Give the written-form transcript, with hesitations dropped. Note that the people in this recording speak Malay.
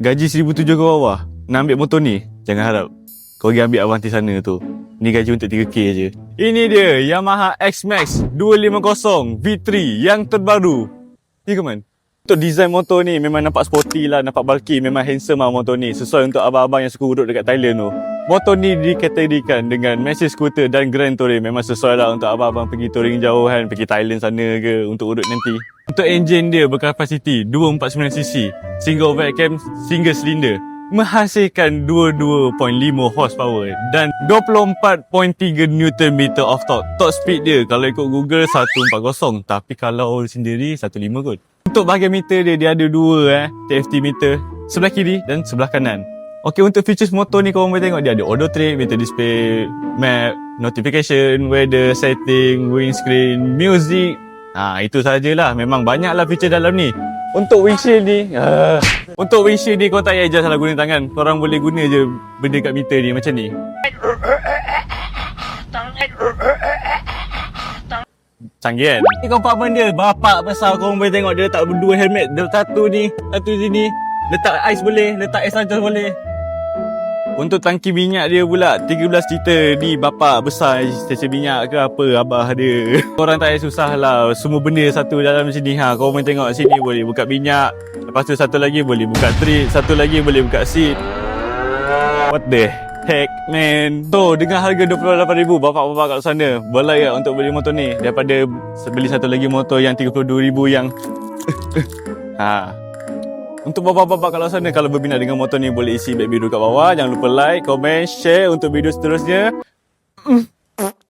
gaji 1,700 ke bawah nak ambil motor ni, jangan harap. Kau pergi ambil Avanti sana tu. Ni gaji untuk 3K je. Ini dia Yamaha X-Max 250 V3 yang terbaru. Ni ke man? Untuk design motor ni memang nampak sporty lah, nampak bulky, memang handsome lah motor ni. Sesuai untuk abang-abang yang suka duduk dekat Thailand tu. Motor ni dikategorikan dengan Maxi Scooter dan Grand Touring. Memang sesuai lah untuk abang-abang pergi touring jauh kan, pergi Thailand sana ke untuk duduk nanti. Untuk enjin dia berkapasiti 249cc, single overhead cam, single cylinder, menghasilkan 22.5 horsepower dan 24.3 Nm of torque. Top speed dia kalau ikut Google 140, tapi kalau sendiri 15 kot. Untuk bahagian meter dia ada dua TFT meter, sebelah kiri dan sebelah kanan. Okey, untuk features motor ni korang boleh tengok dia ada auto trip, meter display, map, notification, weather, setting, windscreen, music. Itu sajalah. Memang banyaklah feature dalam ni. Untuk windshield ni, untuk windshield ni korang tak payah adjust lah guna tangan. Korang boleh guna je benda kat meter ni macam ni. Canggih kan? Ni compartment dia bapak besar, korang boleh tengok dia letak dua helmet. Dia satu ni, satu sini. Letak ais boleh, letak ais lancar boleh. Untuk tangki minyak dia pula 13 liter. Ni bapak besar stesen minyak ke apa abah dia. Korang tak payah susah lah. Semua benda satu dalam sini. Korang boleh tengok sini boleh buka minyak. Lepas tu satu lagi boleh buka trip. Satu lagi boleh buka seat. What the heck man. So dengan harga 28,000 bapak-bapak kat sana berlayak untuk beli motor ni daripada beli satu lagi motor yang 32,000 yang Untuk bapak-bapak kat sana kalau berminat dengan motor ni boleh isi back biru kat bawah. Jangan lupa like, komen, share untuk video seterusnya.